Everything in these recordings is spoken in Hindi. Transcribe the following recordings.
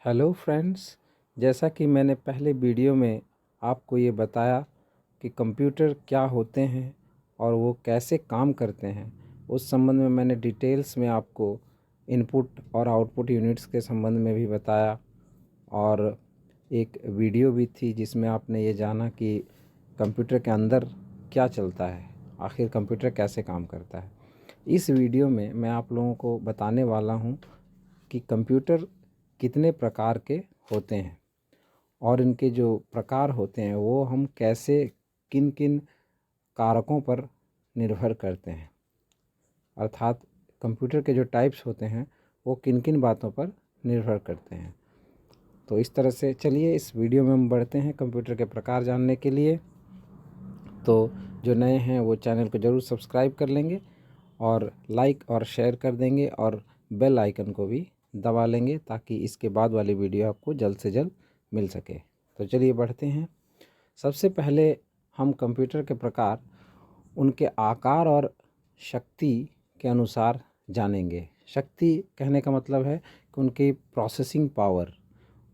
हेलो फ्रेंड्स, जैसा कि मैंने पहले वीडियो में आपको ये बताया कि कंप्यूटर क्या होते हैं और वो कैसे काम करते हैं, उस संबंध में मैंने डिटेल्स में आपको इनपुट और आउटपुट यूनिट्स के संबंध में भी बताया। और एक वीडियो भी थी जिसमें आपने ये जाना कि कंप्यूटर के अंदर क्या चलता है, आखिर कंप्यूटर कैसे काम करता है। इस वीडियो में मैं आप लोगों को बताने वाला हूँ कि कंप्यूटर कितने प्रकार के होते हैं और इनके जो प्रकार होते हैं वो हम कैसे किन किन कारकों पर निर्भर करते हैं, अर्थात कंप्यूटर के जो टाइप्स होते हैं वो किन किन बातों पर निर्भर करते हैं। तो इस तरह से चलिए इस वीडियो में हम बढ़ते हैं कंप्यूटर के प्रकार जानने के लिए। तो जो नए हैं वो चैनल को ज़रूर सब्सक्राइब कर लेंगे और लाइक और शेयर कर देंगे और बेल आइकन को भी दबा लेंगे ताकि इसके बाद वाली वीडियो आपको जल्द से जल्द मिल सके। तो चलिए बढ़ते हैं। सबसे पहले हम कंप्यूटर के प्रकार उनके आकार और शक्ति के अनुसार जानेंगे। शक्ति कहने का मतलब है कि उनकी प्रोसेसिंग पावर,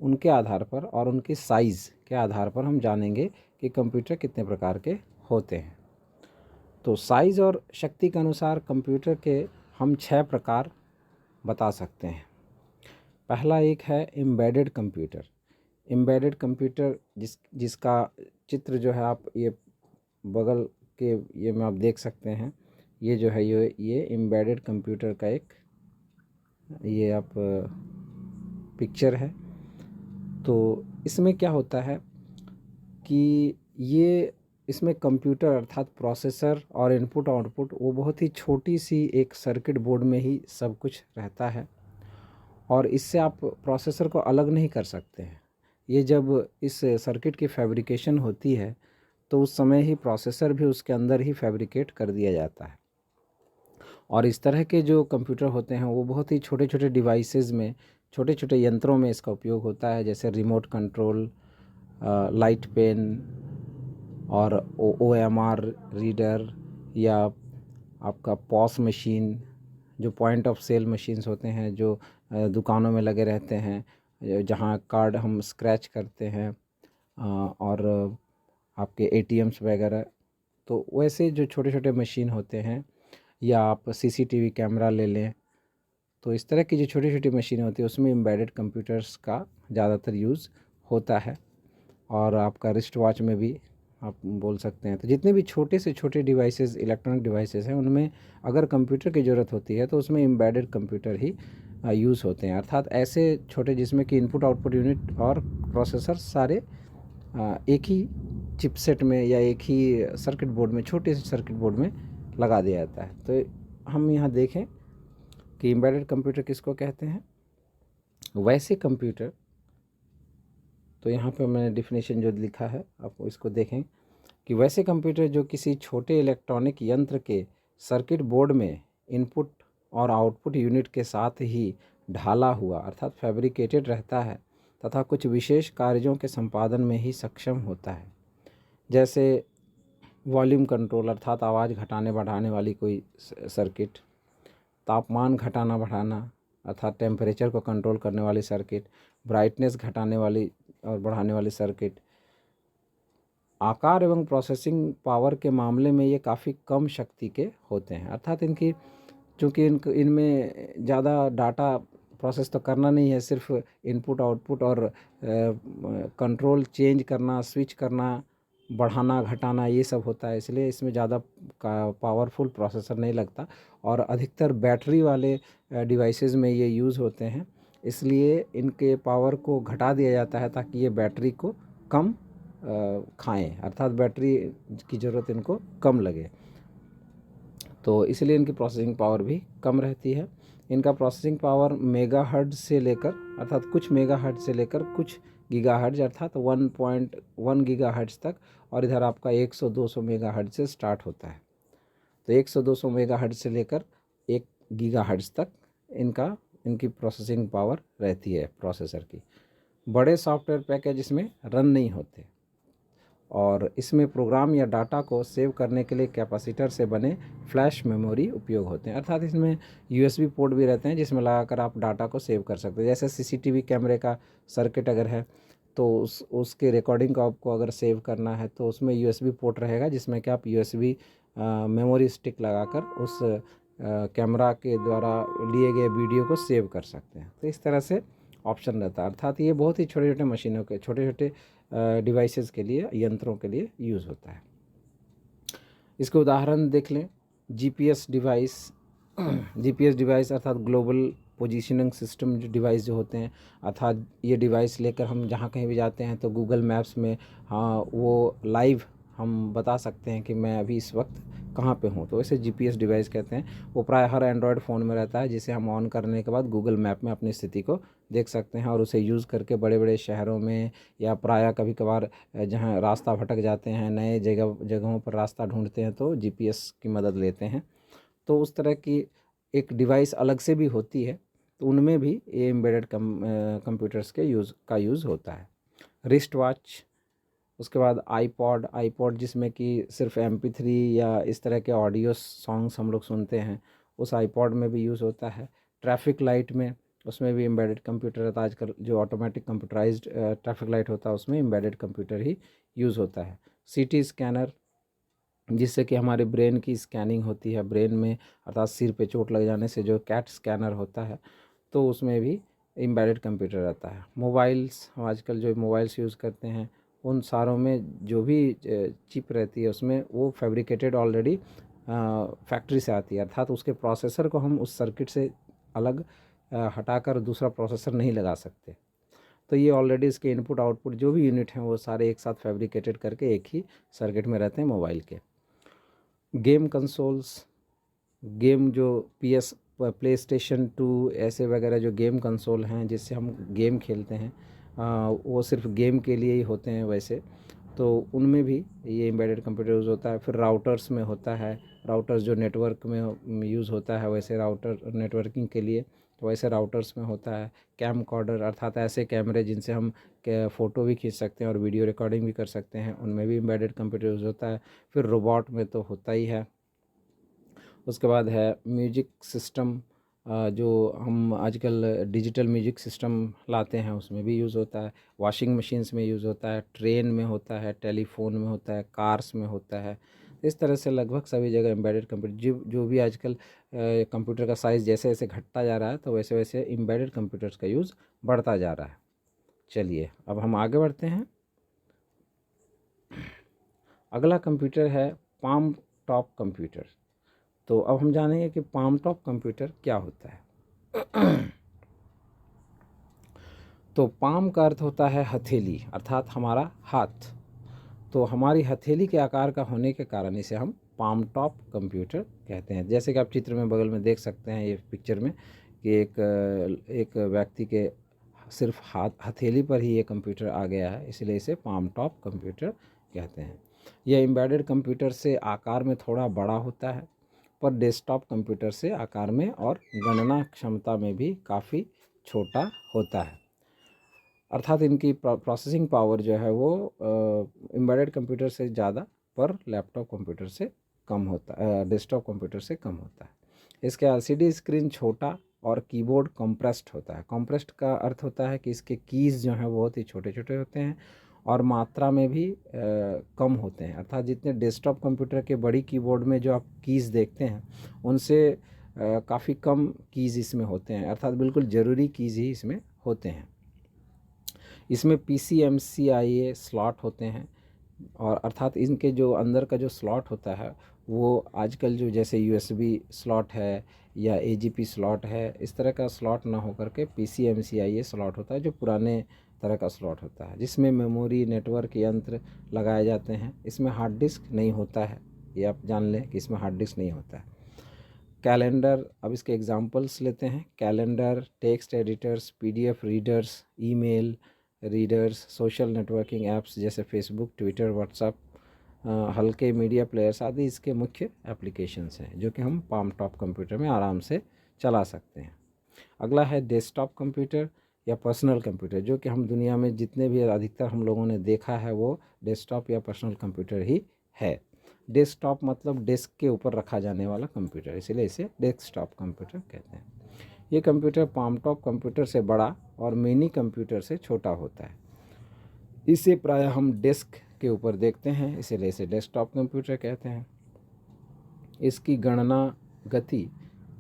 उनके आधार पर और उनकी साइज़ के आधार पर हम जानेंगे कि कंप्यूटर कितने प्रकार के होते हैं। तो साइज़ और शक्ति के अनुसार कंप्यूटर के हम 6 प्रकार बता सकते हैं। पहला एक है एम्बेडेड कंप्यूटर। एम्बेडेड कंप्यूटर जिसका चित्र जो है आप ये बगल के ये में आप देख सकते हैं। ये जो है ये एम्बेडेड कंप्यूटर का एक ये आप पिक्चर है। तो इसमें क्या होता है कि ये इसमें कंप्यूटर अर्थात प्रोसेसर और इनपुट आउटपुट वो बहुत ही छोटी सी एक सर्किट बोर्ड में ही सब कुछ रहता है और इससे आप प्रोसेसर को अलग नहीं कर सकते हैं। ये जब इस सर्किट की फैब्रिकेशन होती है तो उस समय ही प्रोसेसर भी उसके अंदर ही फैब्रिकेट कर दिया जाता है। और इस तरह के जो कंप्यूटर होते हैं वो बहुत ही छोटे छोटे डिवाइसेस में, छोटे छोटे यंत्रों में इसका उपयोग होता है, जैसे रिमोट कंट्रोल, लाइट पेन और OMR रीडर या आपका पॉस मशीन, जो पॉइंट ऑफ सेल मशीन्स होते हैं जो दुकानों में लगे रहते हैं, जहां कार्ड हम स्क्रैच करते हैं, और आपके ATMs वगैरह। तो वैसे जो छोटे छोटे मशीन होते हैं, या आप CCTV कैमरा ले लें, तो इस तरह की जो छोटी छोटी मशीनें होती है उसमें एम्बेडेड कंप्यूटर्स का ज़्यादातर यूज़ होता है। और आपका रिस्ट वॉच में भी आप बोल सकते हैं। तो जितने भी छोटे से छोटे डिवाइसेस, इलेक्ट्रॉनिक डिवाइसेस हैं, उनमें अगर कंप्यूटर की ज़रूरत होती है तो उसमें एम्बेडेड कंप्यूटर ही यूज़ होते हैं, अर्थात ऐसे छोटे जिसमें कि इनपुट आउटपुट यूनिट और प्रोसेसर सारे एक ही चिपसेट में या एक ही सर्किट बोर्ड में, छोटे से सर्किट बोर्ड में लगा दिया जाता है। तो हम यहाँ देखें कि एम्बेडेड कंप्यूटर किसको कहते हैं। वैसे कंप्यूटर, तो यहाँ पर मैंने डिफिनेशन जो लिखा है आपको इसको देखें कि वैसे कंप्यूटर जो किसी छोटे इलेक्ट्रॉनिक यंत्र के सर्किट बोर्ड में इनपुट और आउटपुट यूनिट के साथ ही ढाला हुआ अर्थात फैब्रिकेटेड रहता है तथा कुछ विशेष कार्यों के संपादन में ही सक्षम होता है, जैसे वॉल्यूम कंट्रोल अर्थात आवाज़ घटाने बढ़ाने वाली कोई सर्किट, तापमान घटाना बढ़ाना अर्थात टेम्परेचर को कंट्रोल करने वाली सर्किट, ब्राइटनेस घटाने वाली और बढ़ाने वाली सर्किट। आकार एवं प्रोसेसिंग पावर के मामले में ये काफ़ी कम शक्ति के होते हैं, अर्थात इनकी चूँकि इनमें ज़्यादा डाटा प्रोसेस तो करना नहीं है, सिर्फ इनपुट आउटपुट और कंट्रोल चेंज करना, स्विच करना, बढ़ाना घटाना ये सब होता है, इसलिए इसमें ज़्यादा पावरफुल प्रोसेसर नहीं लगता। और अधिकतर बैटरी वाले डिवाइसेस में ये यूज़ होते हैं, इसलिए इनके पावर को घटा दिया जाता है ताकि ये बैटरी को कम खाएं, अर्थात बैटरी की ज़रूरत इनको कम लगे, तो इसलिए इनकी प्रोसेसिंग पावर भी कम रहती है। इनका प्रोसेसिंग पावर मेगाहर्ट्ज़ से लेकर अर्थात कुछ मेगाहर्ट्ज़ से लेकर कुछ गीगाहर्ट्ज़ अर्थात 1.1 गीगाहर्ट्ज़ तक, और इधर आपका 100-200 मेगाहर्ट्ज़ से स्टार्ट होता है। तो 100-200 मेगाहर्ट्ज़ से लेकर 1 गीगाहर्ट्ज़ तक इनकी प्रोसेसिंग पावर रहती है प्रोसेसर की। बड़े सॉफ्टवेयर पैकेज इसमें रन नहीं होते और इसमें प्रोग्राम या डाटा को सेव करने के लिए कैपेसिटर से बने फ्लैश मेमोरी उपयोग होते हैं। अर्थात इसमें यूएसबी पोर्ट भी रहते हैं जिसमें लगाकर आप डाटा को सेव कर सकते हैं। जैसे सीसीटीवी कैमरे का सर्किट अगर है तो उसके रिकॉर्डिंग को आपको अगर सेव करना है तो उसमें यूएसबी पोर्ट रहेगा जिसमें कि आप यूएसबी मेमोरी स्टिक लगाकर उस कैमरा के द्वारा लिए गए वीडियो को सेव कर सकते हैं। तो इस तरह से ऑप्शन रहता है। अर्थात ये बहुत ही छोटे छोटे मशीनों के छोटे छोटे डिवाइसेस के लिए, यंत्रों के लिए यूज़ होता है। इसके उदाहरण देख लें। जीपीएस डिवाइस जीपीएस डिवाइस अर्थात ग्लोबल पोजीशनिंग सिस्टम जो डिवाइस जो होते हैं, अर्थात ये डिवाइस लेकर हम जहाँ कहीं भी जाते हैं तो गूगल मैप्स में वो लाइव हम बता सकते हैं कि मैं अभी इस वक्त कहाँ पे हूँ। तो इसे जीपीएस डिवाइस कहते हैं। वो प्राय हर एंड्रॉयड फ़ोन में रहता है जिसे हम ऑन करने के बाद गूगल मैप में अपनी स्थिति को देख सकते हैं और उसे यूज़ करके बड़े बड़े शहरों में या प्राय कभी कभार जहाँ रास्ता भटक जाते हैं, नए जगहों पर रास्ता ढूंढते हैं तो जीपीएस की मदद लेते हैं। तो उस तरह की एक डिवाइस अलग से भी होती है, तो उनमें भी ये एम्बेडेड कंप्यूटर्स के यूज़ होता है। रिस्ट वॉच, उसके बाद आईपॉड जिसमें कि सिर्फ MP3 या इस तरह के ऑडियो सॉन्ग्स हम लोग सुनते हैं, उस आईपॉड में भी यूज़ होता है। ट्रैफिक लाइट में, उसमें भी एम्बेडेड कंप्यूटर रहता है। आजकल जो ऑटोमेटिक कंप्यूटराइज्ड ट्रैफिक लाइट होता है उसमें एम्बेडेड कंप्यूटर ही यूज़ होता है। सीटी स्कैनर, जिससे कि हमारे ब्रेन की स्कैनिंग होती है ब्रेन में, अर्थात सिर पे चोट लग जाने से जो कैट स्कैनर होता है तो उसमें भी एम्बेडेड कंप्यूटर रहता है। मोबाइल्स, हम आजकल जो मोबाइल्स यूज़ करते हैं उन सारों में जो भी चिप रहती है उसमें वो फैब्रिकेटेड ऑलरेडी फैक्ट्री से आती है। अर्थात उसके प्रोसेसर को हम उस सर्किट से अलग हटाकर दूसरा प्रोसेसर नहीं लगा सकते। तो ये ऑलरेडी इसके इनपुट आउटपुट जो भी यूनिट हैं वो सारे एक साथ फैब्रिकेटेड करके एक ही सर्किट में रहते हैं मोबाइल के। गेम कंसोल्स, गेम जो प्ले स्टेशन 2 ऐसे वगैरह जो गेम कंसोल हैं जिससे हम गेम खेलते हैं, वो सिर्फ गेम के लिए ही होते हैं वैसे, तो उनमें भी ये एम्बेडेड कंप्यूटर यूज़ होता है। फिर राउटर्स में होता है, राउटर्स जो नेटवर्क में यूज़ होता है वैसे राउटर नेटवर्किंग के लिए, तो वैसे राउटर्स में होता है। कैमकॉर्डर अर्थात ऐसे कैमरे जिनसे हम फ़ोटो भी खींच सकते हैं और वीडियो रिकॉर्डिंग भी कर सकते हैं, उनमें भी एम्बेडेड कंप्यूटर यूज़ होता है। फिर रोबोट में तो होता ही है। उसके बाद है म्यूजिक सिस्टम, जो हम आजकल डिजिटल म्यूजिक सिस्टम लाते हैं उसमें भी यूज़ होता है। वॉशिंग मशीन्स में यूज़ होता है, ट्रेन में होता है, टेलीफोन में होता है, कार्स में होता है। इस तरह से लगभग सभी जगह एम्बेडेड कंप्यूटर जो भी आजकल कंप्यूटर का साइज़ जैसे जैसे घटता जा रहा है तो वैसे वैसे एम्बेडेड कंप्यूटर्स का यूज़ बढ़ता जा रहा है। चलिए अब हम आगे बढ़ते हैं। अगला कंप्यूटर है पाम टॉप कंप्यूटर। तो अब हम जानेंगे कि पाम टॉप कंप्यूटर क्या होता है। तो पाम का अर्थ होता है हथेली, अर्थात हमारा हाथ। तो हमारी हथेली के आकार का होने के कारण इसे हम पाम टॉप कंप्यूटर कहते हैं। जैसे कि आप चित्र में बगल में देख सकते हैं ये पिक्चर में कि एक व्यक्ति के सिर्फ हथेली पर ही ये कंप्यूटर आ गया है, इसलिए इसे पाम टॉप कंप्यूटर कहते हैं। यह एम्बेडेड कंप्यूटर से आकार में थोड़ा बड़ा होता है, पर डेस्कटॉप कंप्यूटर से आकार में और गणना क्षमता में भी काफ़ी छोटा होता है। अर्थात इनकी प्रोसेसिंग पावर जो है वो एम्बेडेड कंप्यूटर से ज़्यादा पर लैपटॉप कंप्यूटर से कम होता है, डेस्कटॉप कंप्यूटर से कम होता है। इसके LCD स्क्रीन छोटा और कीबोर्ड कंप्रेस्ड होता है। कंप्रेस्ड का अर्थ होता है कि इसके कीज़ जो हैं बहुत ही छोटे छोटे होते हैं और मात्रा में भी कम होते हैं। अर्थात जितने डेस्कटॉप कंप्यूटर के बड़ी कीबोर्ड में जो आप कीज़ देखते हैं उनसे काफ़ी कम कीज़ इसमें होते हैं, अर्थात बिल्कुल ज़रूरी कीज़ ही इसमें होते हैं। इसमें PCMCIA स्लॉट होते हैं और अर्थात इनके जो अंदर का जो स्लॉट होता है वो आजकल जो जैसे USB स्लॉट है या AGP स्लॉट है, इस तरह का स्लॉट ना होकर के PCMCIA स्लॉट होता है जो पुराने तरह का स्लॉट होता है, जिसमें मेमोरी, नेटवर्क यंत्र लगाए जाते हैं। इसमें हार्ड डिस्क नहीं होता है, ये आप जान लें कि इसमें हार्ड डिस्क नहीं होता है। कैलेंडर, अब इसके एग्जांपल्स लेते हैं। Calendar, text editors, PDF readers, email readers, social networking apps जैसे फेसबुक, ट्विटर, व्हाट्सएप, हल्के मीडिया प्लेयर्स आदि इसके मुख्य एप्लीकेशंस हैं जो कि हम पाम टॉप कंप्यूटर में आराम से चला सकते हैं। अगला है डेस्कटॉप कंप्यूटर। या पर्सनल कंप्यूटर, जो कि हम दुनिया में जितने भी अधिकतर हम लोगों ने देखा है वो डेस्कटॉप या पर्सनल कंप्यूटर ही है। डेस्कटॉप मतलब डेस्क के ऊपर रखा जाने वाला कंप्यूटर, इसलिए इसे डेस्कटॉप कंप्यूटर कहते हैं। ये कंप्यूटर पामटॉप कंप्यूटर से बड़ा और मिनी कंप्यूटर से छोटा होता है। इसे प्रायः हम डेस्क के ऊपर देखते हैं, इसीलिए इसे डेस्कटॉप कंप्यूटर कहते हैं। इसकी गणना गति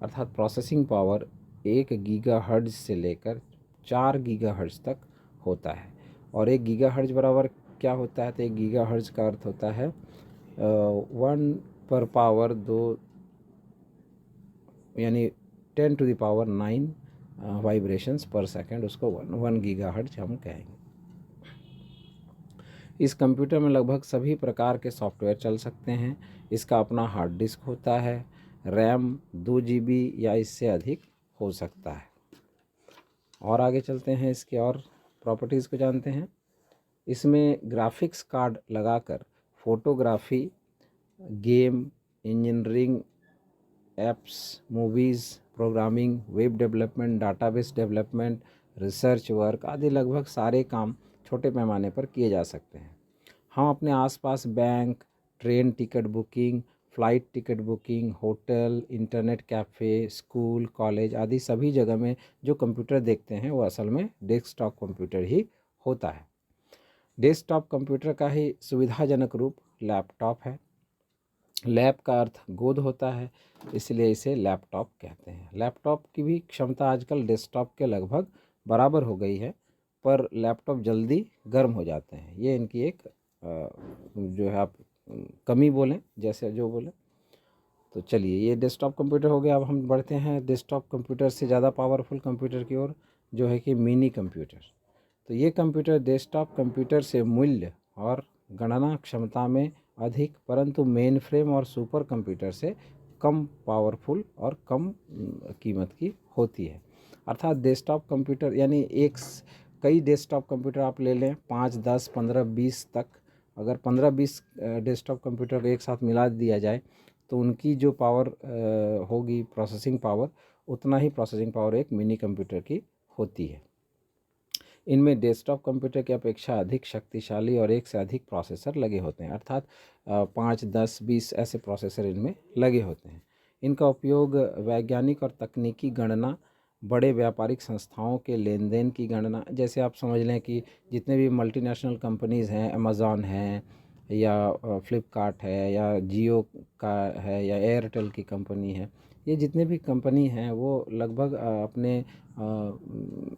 अर्थात प्रोसेसिंग पावर 1 गीगाहर्ट्ज़ से लेकर 4 गीगाहर्ट्ज़ तक होता है। और 1 गीगाहर्ट्ज़ बराबर क्या होता है? तो 1 गीगाहर्ट्ज़ का अर्थ होता है 1 पर पावर 2 यानी 10⁹ वाइब्रेशंस पर सेकेंड, उसको 1 गीगाहर्ट्ज़ हम कहेंगे। इस कंप्यूटर में लगभग सभी प्रकार के सॉफ्टवेयर चल सकते हैं। इसका अपना हार्ड डिस्क होता है। रैम 2 GB या इससे अधिक हो सकता है। और आगे चलते हैं, इसके और प्रॉपर्टीज़ को जानते हैं। इसमें ग्राफिक्स कार्ड लगाकर photography, game, engineering, apps, movies, programming, web development, database development, research work आदि लगभग सारे काम छोटे पैमाने पर किए जा सकते हैं। हम अपने आसपास bank, train ticket booking, flight ticket booking, hotel, internet cafe, school, college आदि सभी जगह में जो कंप्यूटर देखते हैं वो असल में डेस्कटॉप कंप्यूटर ही होता है। डेस्कटॉप कंप्यूटर का ही सुविधाजनक रूप लैपटॉप है। लैप का अर्थ गोद होता है, इसलिए इसे लैपटॉप कहते हैं। लैपटॉप की भी क्षमता आजकल डेस्कटॉप के लगभग बराबर हो गई है, पर लैपटॉप जल्दी गर्म हो जाते हैं। ये इनकी एक जो है आप कमी बोलें, जैसे जो बोलें। तो चलिए, ये डेस्कटॉप कंप्यूटर हो गया। अब हम बढ़ते हैं डेस्कटॉप कंप्यूटर से ज़्यादा पावरफुल कंप्यूटर की ओर, जो है कि मिनी कंप्यूटर। तो ये कंप्यूटर डेस्कटॉप कंप्यूटर से मूल्य और गणना क्षमता में अधिक, परंतु मेन फ्रेम और सुपर कंप्यूटर से कम पावरफुल और कम कीमत की होती है। अर्थात डेस्कटॉप कंप्यूटर यानी कई डेस्कटॉप कंप्यूटर आप ले लें, 5, 10, 15, 20 तक। अगर 15-20 डेस्कटॉप कंप्यूटर एक साथ मिला दिया जाए तो उनकी जो पावर होगी, प्रोसेसिंग पावर, उतना ही प्रोसेसिंग पावर एक मिनी कंप्यूटर की होती है। इनमें डेस्कटॉप कंप्यूटर की अपेक्षा अधिक शक्तिशाली और एक से अधिक प्रोसेसर लगे होते हैं, अर्थात 5, 10, 20 ऐसे प्रोसेसर इनमें लगे होते हैं। इनका उपयोग वैज्ञानिक और तकनीकी गणना, बड़े व्यापारिक संस्थाओं के लेन देन की गणना, जैसे आप समझ लें कि जितने भी मल्टीनेशनल कंपनीज़ हैं, अमेज़ॉन है या फ्लिपकार्ट है या जियो का है या एयरटेल की कंपनी है, ये जितने भी कंपनी हैं वो लगभग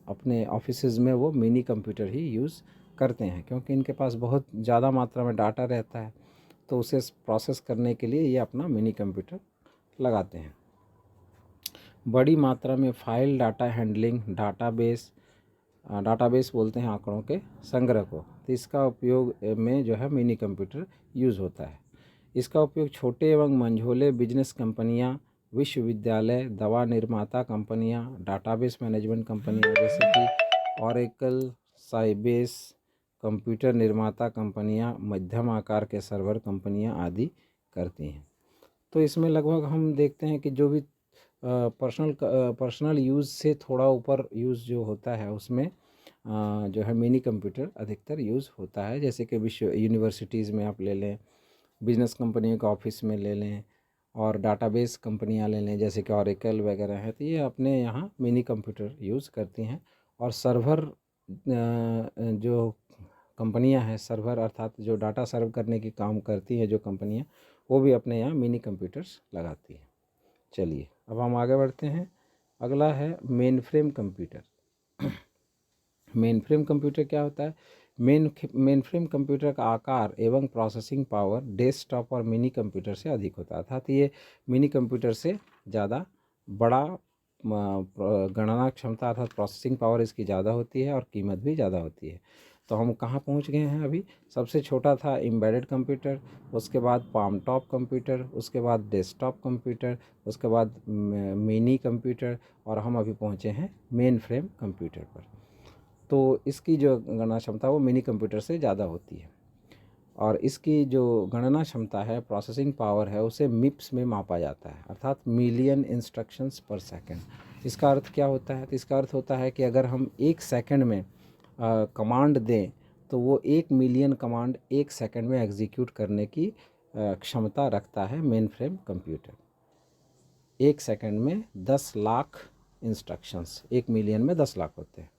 अपने ऑफिसेज़ में वो मिनी कंप्यूटर ही यूज़ करते हैं, क्योंकि इनके पास बहुत ज़्यादा मात्रा में डाटा रहता है, तो उसे प्रोसेस करने के लिए ये अपना मिनी कंप्यूटर लगाते हैं। बड़ी मात्रा में फाइल डाटा हैंडलिंग, डाटाबेस बोलते हैं आंकड़ों के संग्रह को, तो इसका उपयोग में जो है मिनी कंप्यूटर यूज़ होता है। इसका उपयोग छोटे एवं मंझोले बिजनेस कंपनियां, विश्वविद्यालय, दवा निर्माता कंपनियां, डाटाबेस मैनेजमेंट कंपनियां जैसे कि ओरेकल, साइबेस, कंप्यूटर निर्माता कंपनियां, मध्यम आकार के सर्वर कंपनियां आदि करती हैं। तो इसमें लगभग हम देखते हैं कि जो भी पर्सनल यूज़ से थोड़ा ऊपर यूज़ जो होता है उसमें जो है मिनी कंप्यूटर अधिकतर यूज़ होता है। जैसे कि विश्व यूनिवर्सिटीज़ में आप ले लें, बिजनेस कंपनियों का ऑफिस में ले लें, और डाटाबेस कंपनियां ले लें जैसे कि ओरेकल वगैरह है, तो ये अपने यहाँ मिनी कंप्यूटर यूज़ करती हैं। और सर्वर जो कंपनियां हैं, सर्वर अर्थात जो डाटा सर्व करने की काम करती हैं जो कंपनियां, वो भी अपने यहाँ मिनी कंप्यूटर्स लगाती हैं। चलिए, अब हम आगे बढ़ते हैं। अगला है main frame computer. Main frame computer क्या होता है? मेन फ्रेम कंप्यूटर का आकार एवं प्रोसेसिंग पावर डेस्कटॉप और मिनी कंप्यूटर से अधिक होता है, अर्थात ये मिनी कंप्यूटर से ज़्यादा बड़ा गणना क्षमता अर्थात प्रोसेसिंग पावर इसकी ज़्यादा होती है और कीमत भी ज़्यादा होती है। तो हम कहाँ पहुँच गए हैं अभी? सबसे छोटा था एम्बेडेड कंप्यूटर, उसके बाद पाम टॉप कंप्यूटर, उसके बाद डेस्कटॉप कंप्यूटर, उसके बाद मिनी कंप्यूटर, और हम अभी पहुँचे हैं मेन फ्रेम कंप्यूटर पर। तो इसकी जो गणना क्षमता वो मिनी कंप्यूटर से ज़्यादा होती है, और इसकी जो गणना क्षमता है, प्रोसेसिंग पावर है, उसे मिप्स में मापा जाता है, अर्थात मिलियन इंस्ट्रक्शंस पर सेकंड। इसका अर्थ क्या होता है? तो इसका अर्थ होता है कि अगर हम 1 सेकंड में कमांड दें तो वो 1 मिलियन कमांड 1 सेकंड में एग्जीक्यूट करने की क्षमता रखता है मेन फ्रेम कंप्यूटर। 1 सेकंड में 10 लाख इंस्ट्रक्शंस, 1 मिलियन में 10 लाख होते हैं,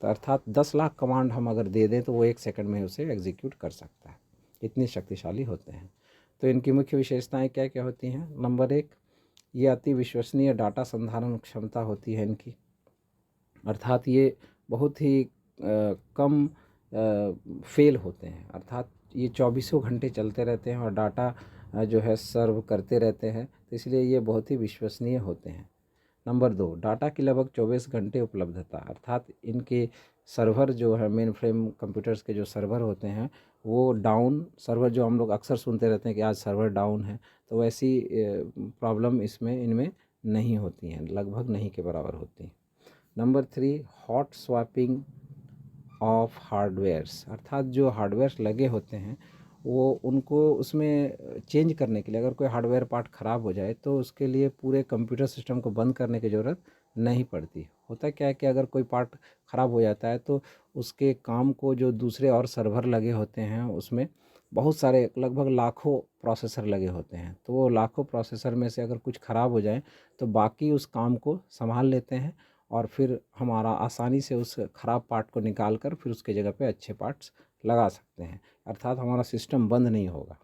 तो अर्थात 10 लाख कमांड हम अगर दे दें तो वो 1 सेकंड में उसे एग्जीक्यूट कर सकता है। इतनी शक्तिशाली होते हैं। तो इनकी मुख्य विशेषताएं क्या क्या होती हैं? नंबर 1, ये अति विश्वसनीय डाटा संधारण क्षमता होती है इनकी, अर्थात ये बहुत ही कम फेल होते हैं, अर्थात ये 24 घंटे चलते रहते हैं और डाटा जो है सर्व करते रहते हैं, तो इसलिए ये बहुत ही विश्वसनीय होते हैं। नंबर 2, डाटा की लगभग 24 घंटे उपलब्धता, अर्थात इनके सर्वर जो है मेन फ्रेम कंप्यूटर्स के जो सर्वर होते हैं वो डाउन सर्वर, जो हम लोग अक्सर सुनते रहते हैं कि आज सर्वर डाउन है, तो वैसी प्रॉब्लम इसमें इनमें नहीं होती हैं, लगभग नहीं के बराबर होती हैं। Number 3, hot swapping of hardwares, अर्थात जो हार्डवेयर्स लगे होते हैं वो उनको उसमें चेंज करने के लिए अगर कोई हार्डवेयर पार्ट ख़राब हो जाए तो उसके लिए पूरे कंप्यूटर सिस्टम को बंद करने की ज़रूरत नहीं पड़ती। होता क्या है कि अगर कोई पार्ट ख़राब हो जाता है तो उसके काम को जो दूसरे और सर्वर लगे होते हैं उसमें बहुत सारे लगभग लाखों प्रोसेसर लगे होते हैं, तो वो लाखों प्रोसेसर में से अगर कुछ ख़राब हो जाए तो बाकी उस काम को संभाल लेते हैं और फिर हमारा आसानी से उस ख़राब पार्ट को निकाल कर फिर उसके जगह पे अच्छे पार्ट्स लगा सकते हैं, अर्थात हमारा सिस्टम बंद नहीं होगा।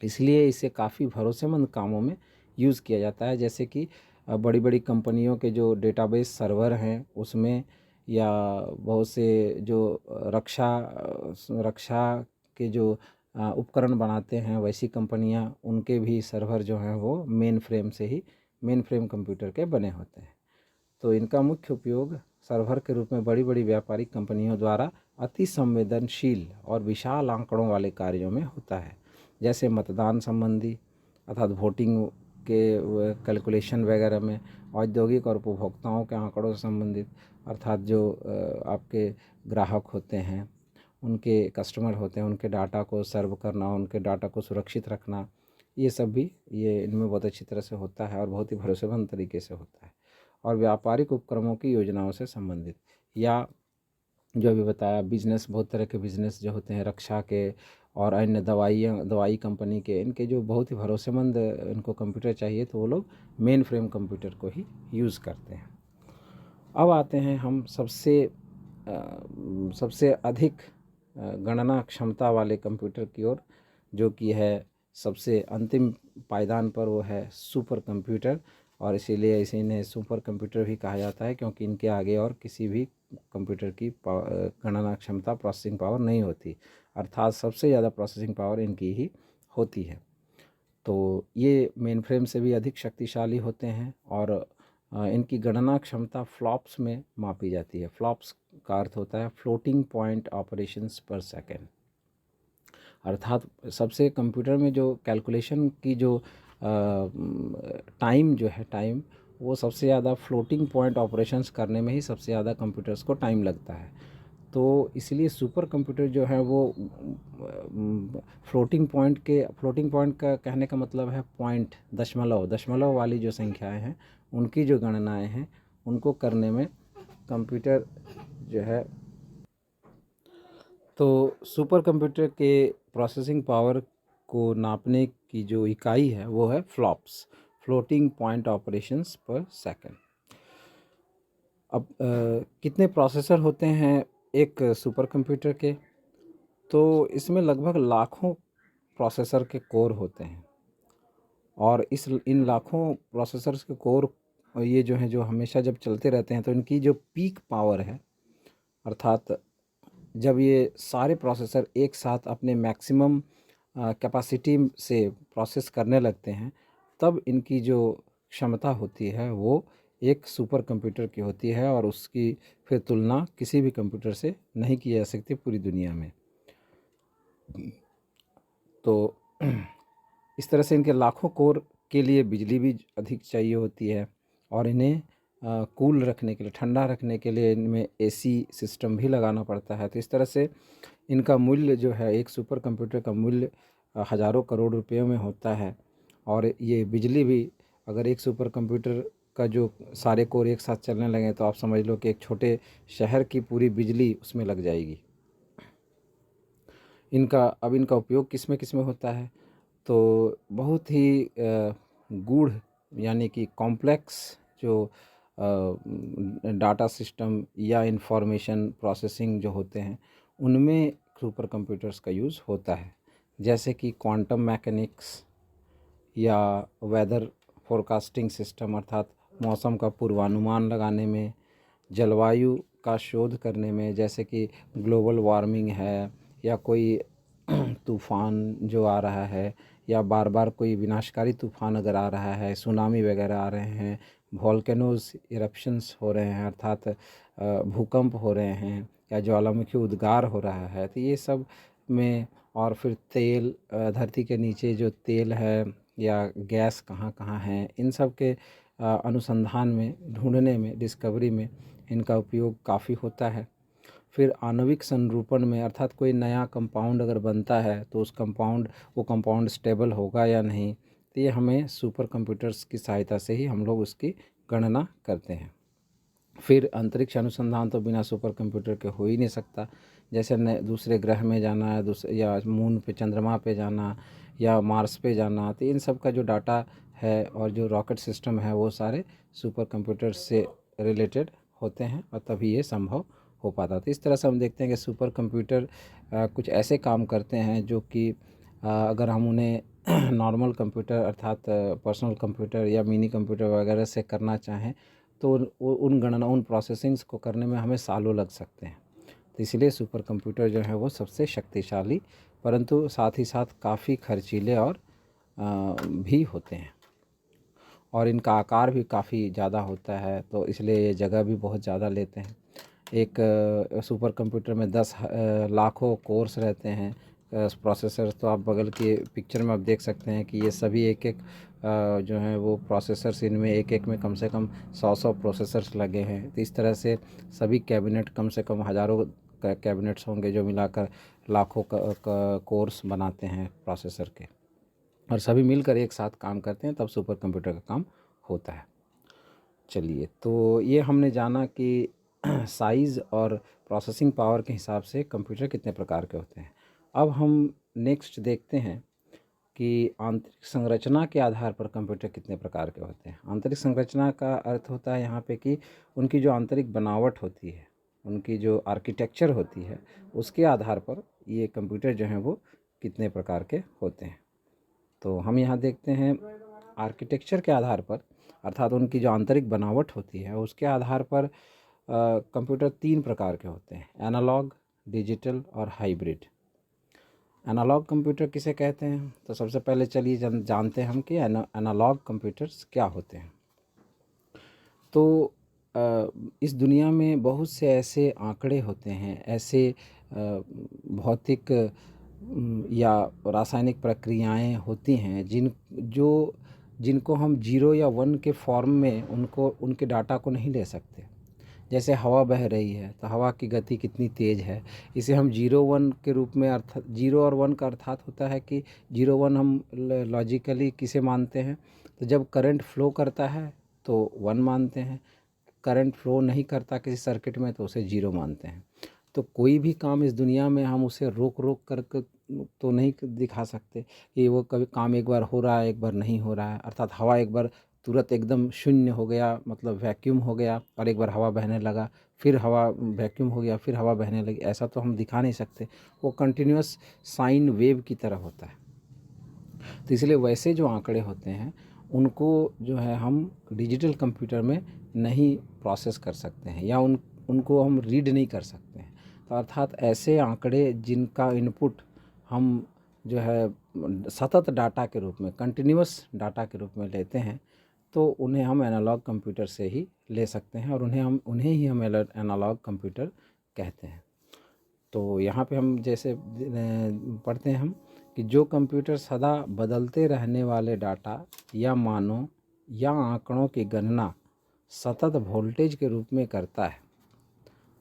इसलिए इसे काफ़ी भरोसेमंद कामों में यूज़ किया जाता है, जैसे कि बड़ी बड़ी कंपनियों के जो डेटाबेस सर्वर हैं उसमें, या बहुत से जो रक्षा के जो उपकरण बनाते हैं वैसी कंपनियां, उनके भी सर्वर जो हैं वो मेन फ्रेम कंप्यूटर के बने होते हैं। तो इनका मुख्य उपयोग सर्वर के रूप में बड़ी बड़ी व्यापारिक कंपनियों द्वारा अति संवेदनशील और विशाल आंकड़ों वाले कार्यों में होता है, जैसे मतदान संबंधी अर्थात वोटिंग के कैलकुलेशन वगैरह में, औद्योगिक और उपभोक्ताओं के आंकड़ों से संबंधित, अर्थात जो आपके ग्राहक होते हैं, उनके कस्टमर होते हैं, उनके डाटा को सर्व करना, उनके डाटा को सुरक्षित रखना, ये सब भी ये इनमें बहुत अच्छी तरह से होता है और बहुत ही भरोसेमंद तरीके से होता है। और व्यापारिक उपक्रमों की योजनाओं से संबंधित, या जो अभी बताया बिजनेस, बहुत तरह के बिजनेस जो होते हैं रक्षा के और अन्य दवाई कंपनी के, इनके जो बहुत ही भरोसेमंद इनको कंप्यूटर चाहिए तो वो लोग मेन फ्रेम कंप्यूटर को ही यूज़ करते हैं। अब आते हैं हम सबसे अधिक गणना क्षमता वाले कंप्यूटर की ओर, जो कि है सबसे अंतिम पायदान पर, वो है सुपर कंप्यूटर। और इसीलिए इन्हें सुपर कंप्यूटर भी कहा जाता है, क्योंकि इनके आगे और किसी भी कंप्यूटर की गणना क्षमता, प्रोसेसिंग पावर नहीं होती, अर्थात सबसे ज़्यादा प्रोसेसिंग पावर इनकी ही होती है। तो ये मेन फ्रेम से भी अधिक शक्तिशाली होते हैं और इनकी गणना क्षमता फ्लॉप्स में मापी जाती है। फ्लॉप्स का अर्थ होता है फ्लोटिंग पॉइंट ऑपरेशंस पर सेकेंड, अर्थात सबसे कंप्यूटर में जो कैलकुलेशन की जो टाइम जो है वो सबसे ज़्यादा फ्लोटिंग पॉइंट ऑपरेशंस करने में ही सबसे ज़्यादा कंप्यूटर्स को टाइम लगता है। तो इसलिए सुपर कंप्यूटर जो है वो फ्लोटिंग पॉइंट का कहने का मतलब है पॉइंट, दशमलव वाली जो संख्याएं हैं उनकी जो गणनाएं हैं उनको करने में कंप्यूटर जो है, तो सुपर कंप्यूटर के प्रोसेसिंग पावर को नापने की जो इकाई है वो है फ्लॉप्स, फ्लोटिंग पॉइंट ऑपरेशंस पर सेकंड। अब कितने प्रोसेसर होते हैं एक सुपर कंप्यूटर के? तो इसमें लगभग लाखों प्रोसेसर के कोर होते हैं और इन लाखों प्रोसेसर्स के कोर ये जो हैं जो हमेशा जब चलते रहते हैं तो इनकी जो पीक पावर है, अर्थात जब ये सारे प्रोसेसर एक साथ अपने मैक्सिमम कैपेसिटी से प्रोसेस करने लगते हैं, तब इनकी जो क्षमता होती है वो एक सुपर कंप्यूटर की होती है और उसकी फिर तुलना किसी भी कंप्यूटर से नहीं की जा सकती पूरी दुनिया में। तो इस तरह से इनके लाखों कोर के लिए बिजली भी अधिक चाहिए होती है और इन्हें कूल रखने के लिए, ठंडा रखने के लिए इनमें एसी सिस्टम भी लगाना पड़ता है। तो इस तरह से इनका मूल्य जो है, एक सुपर कंप्यूटर का मूल्य हज़ारों करोड़ रुपयों में होता है। और ये बिजली भी, अगर एक सुपर कंप्यूटर का जो सारे कोर एक साथ चलने लगे तो आप समझ लो कि एक छोटे शहर की पूरी बिजली उसमें लग जाएगी। इनका उपयोग किस में होता है, तो बहुत ही गूढ़ यानी कि कॉम्प्लेक्स जो डाटा सिस्टम या इंफॉर्मेशन प्रोसेसिंग जो होते हैं उनमें सुपर कंप्यूटर्स का यूज़ होता है। जैसे कि क्वांटम मैकेनिक्स या वेदर फोरकास्टिंग सिस्टम अर्थात मौसम का पूर्वानुमान लगाने में, जलवायु का शोध करने में, जैसे कि ग्लोबल वार्मिंग है या कोई तूफ़ान जो आ रहा है या बार बार कोई विनाशकारी तूफ़ान अगर आ रहा है, सुनामी वगैरह आ रहे हैं, वॉल्केनोज इरप्शंस हो रहे हैं अर्थात भूकंप हो रहे हैं या ज्वालामुखी उद्गार हो रहा है, तो ये सब में, और फिर तेल धरती के नीचे जो तेल है या गैस कहाँ कहाँ है, इन सब के अनुसंधान में, ढूंढने में, डिस्कवरी में इनका उपयोग काफ़ी होता है। फिर आणविक संरूपण में अर्थात कोई नया कंपाउंड अगर बनता है तो वो कंपाउंड स्टेबल होगा या नहीं, तो ये हमें सुपर कंप्यूटर्स की सहायता से ही हम लोग उसकी गणना करते हैं। फिर अंतरिक्ष अनुसंधान तो बिना सुपर कंप्यूटर के हो ही नहीं सकता। जैसे दूसरे ग्रह में जाना है, या मून पे, चंद्रमा पे जाना या मार्स पे जाना, तो इन सब का जो डाटा है और जो रॉकेट सिस्टम है वो सारे सुपर कंप्यूटर से रिलेटेड होते हैं और तभी ये संभव हो पाता। तो इस तरह से हम देखते हैं कि सुपर कंप्यूटर कुछ ऐसे काम करते हैं जो कि अगर हम उन्हें नॉर्मल कंप्यूटर अर्थात पर्सनल कंप्यूटर या मिनी कंप्यूटर वगैरह से करना चाहें तो उन प्रोसेसिंग्स को करने में हमें सालों लग सकते हैं। तो इसलिए सुपर कंप्यूटर जो है वो सबसे शक्तिशाली परंतु साथ ही साथ काफ़ी खर्चीले और भी होते हैं और इनका आकार भी काफ़ी ज़्यादा होता है, तो इसलिए ये जगह भी बहुत ज़्यादा लेते हैं। एक सुपर कंप्यूटर में 10 लाखों कोर्स रहते हैं प्रोसेसर्स, तो आप बगल के पिक्चर में आप देख सकते हैं कि ये सभी एक एक जो हैं वो प्रोसेसर्स, इनमें एक एक में कम से कम 100 प्रोसेसर्स लगे हैं। तो इस तरह से सभी कैबिनेट, कम से कम हज़ारों कैबिनेट्स होंगे जो मिलाकर लाखों का कोर्स बनाते हैं प्रोसेसर के, और सभी मिलकर एक साथ काम करते हैं, तब सुपर कंप्यूटर का काम होता है। चलिए, तो ये हमने जाना कि साइज़ और प्रोसेसिंग पावर के हिसाब से कंप्यूटर कितने प्रकार के होते हैं। अब हम नेक्स्ट देखते हैं कि आंतरिक संरचना के आधार पर कंप्यूटर कितने प्रकार के होते हैं। आंतरिक संरचना का अर्थ होता है यहाँ पे कि उनकी जो आंतरिक बनावट होती है, उनकी जो आर्किटेक्चर होती है, उसके आधार पर ये कंप्यूटर जो हैं वो कितने प्रकार के होते हैं। तो हम यहाँ देखते हैं आर्किटेक्चर के आधार पर अर्थात उनकी जो आंतरिक बनावट होती है उसके आधार पर कंप्यूटर 3 प्रकार के होते हैं: एनालॉग, डिजिटल और हाइब्रिड। एनालॉग कंप्यूटर किसे कहते हैं, तो सबसे पहले चलिए जानते हैं हम कि एनालॉग कंप्यूटर्स क्या होते हैं। तो इस दुनिया में बहुत से ऐसे आंकड़े होते हैं, ऐसे भौतिक या रासायनिक प्रक्रियाएं होती हैं जिनको हम 0 या 1 के फॉर्म में उनके डाटा को नहीं ले सकते। जैसे हवा बह रही है तो हवा की गति कितनी तेज़ है, इसे हम 0-1 के रूप में, अर्थात 0 और 1 का अर्थात होता है कि 0-1 हम लॉजिकली किसे मानते हैं, तो जब करंट फ्लो करता है तो 1 मानते हैं, करंट फ्लो नहीं करता किसी सर्किट में तो उसे 0 मानते हैं। तो कोई भी काम इस दुनिया में हम उसे रोक रोक कर तो नहीं दिखा सकते कि वो कभी काम एक बार हो रहा है एक बार नहीं हो रहा है, अर्थात हवा एक बार तुरंत एकदम शून्य हो गया, मतलब वैक्यूम हो गया, और एक बार हवा बहने लगा, फिर हवा वैक्यूम हो गया, फिर हवा बहने लगी, ऐसा तो हम दिखा नहीं सकते। वो कंटिन्यूअस साइन वेव की तरह होता है। तो इसलिए वैसे जो आंकड़े होते हैं उनको जो है हम डिजिटल कंप्यूटर में नहीं प्रोसेस कर सकते हैं या उनको हम रीड नहीं कर सकते हैं। तो अर्थात ऐसे आंकड़े जिनका इनपुट हम जो है सतत डाटा के रूप में, कंटिन्यूअस डाटा के रूप में लेते हैं, तो उन्हें हम एनालॉग कंप्यूटर से ही ले सकते हैं और उन्हें ही हम एनालॉग कंप्यूटर कहते हैं। तो यहाँ पे हम जैसे पढ़ते हैं हम कि जो कंप्यूटर सदा बदलते रहने वाले डाटा या मानों या आंकड़ों की गणना सतत वोल्टेज के रूप में करता है,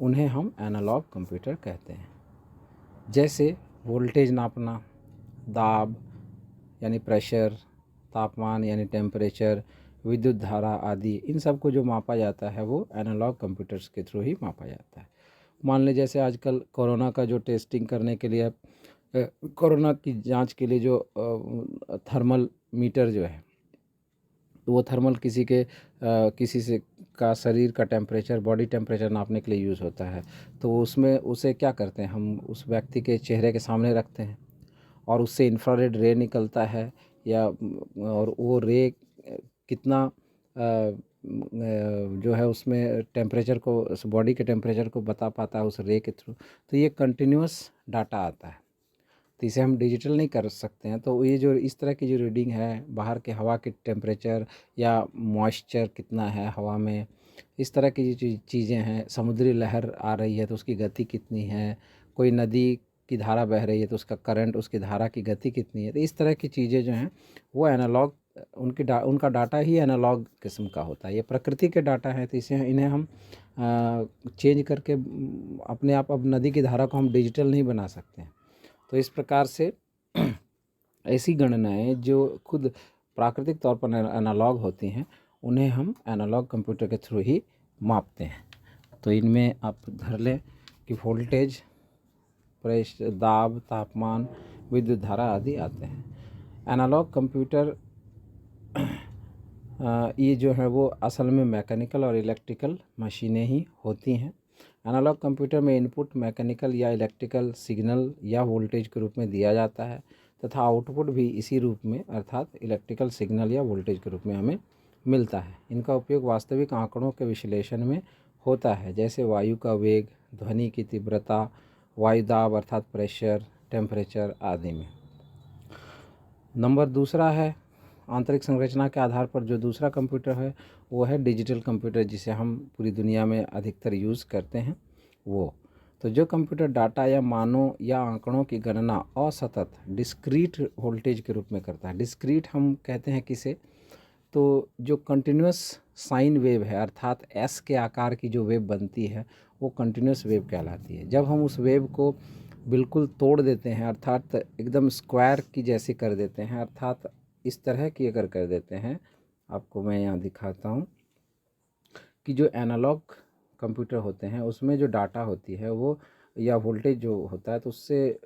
उन्हें हम एनालॉग कंप्यूटर कहते हैं। जैसे वोल्टेज नापना, दाब यानी प्रेशर, तापमान यानी टेम्परेचर, विद्युत धारा आदि, इन सब को जो मापा जाता है वो एनालॉग कंप्यूटर्स के थ्रू ही मापा जाता है। मान लें जैसे आजकल कोरोना का जो टेस्टिंग करने के लिए कोरोना की जांच के लिए जो थर्मल मीटर जो है, तो वो थर्मल किसी से का शरीर का टेम्परेचर, बॉडी टेम्परेचर नापने के लिए यूज़ होता है। तो उसमें उसे क्या करते हैं, हम उस व्यक्ति के चेहरे के सामने रखते हैं और उससे इंफ्रारेड रे निकलता है, या और वो रे कितना जो है उसमें टेम्परेचर को, उस बॉडी के टेम्परेचर को बता पाता है उस रे के थ्रू। तो ये कंटिन्यूस डाटा आता है, तो इसे हम डिजिटल नहीं कर सकते हैं। तो ये जो इस तरह की जो रीडिंग है, बाहर के हवा के टेम्परेचर या मॉइस्चर कितना है हवा में, इस तरह की जो चीज़ें हैं, समुद्री लहर आ रही है तो उसकी गति कितनी है, कोई नदी की धारा बह रही है तो उसका करंट, उसकी धारा की गति कितनी है, तो इस तरह की चीज़ें जो हैं वो एनालॉग, उनका डाटा ही एनालॉग किस्म का होता है। ये प्रकृति के डाटा है, तो इसे इन्हें हम चेंज करके अपने आप, अब नदी की धारा को हम डिजिटल नहीं बना सकते हैं। तो इस प्रकार से ऐसी गणनाएं जो खुद प्राकृतिक तौर पर एनालॉग होती हैं, उन्हें हम एनालॉग कंप्यूटर के थ्रू ही मापते हैं। तो इनमें आप धर लें कि वोल्टेज, प्रेशर, दाब, तापमान, विद्युत धारा आदि आते हैं। एनालॉग कंप्यूटर ये जो है वो असल में मैकेनिकल और इलेक्ट्रिकल मशीनें ही होती हैं। एनालॉग कंप्यूटर में इनपुट मैकेनिकल या इलेक्ट्रिकल सिग्नल या वोल्टेज के रूप में दिया जाता है तथा आउटपुट भी इसी रूप में, अर्थात इलेक्ट्रिकल सिग्नल या वोल्टेज के रूप में हमें मिलता है। इनका उपयोग वास्तविक आंकड़ों के विश्लेषण में होता है, जैसे वायु का वेग, ध्वनि की तीव्रता, वायु दाब अर्थात प्रेशर, टेम्परेचर आदि में। नंबर दूसरा है, आंतरिक संरचना के आधार पर जो दूसरा कंप्यूटर है वो है डिजिटल कंप्यूटर, जिसे हम पूरी दुनिया में अधिकतर यूज़ करते हैं वो। तो जो कंप्यूटर डाटा या मानों या आंकड़ों की गणना असतत डिस्क्रीट वोल्टेज के रूप में करता है। डिस्क्रीट हम कहते हैं किसे, तो जो कंटिन्यूस साइन वेव है, अर्थात एस के आकार की जो वेव बनती है वो कंटिन्यूस वेव कहलाती है। जब हम उस वेव को बिल्कुल तोड़ देते हैं, अर्थात एकदम स्क्वायर की जैसी कर देते हैं, अर्थात इस तरह की अगर कर देते हैं, आपको मैं यहाँ दिखाता हूँ कि जो एनालॉग कंप्यूटर होते हैं उसमें जो डाटा होती है वो, या वोल्टेज जो होता है, तो उससे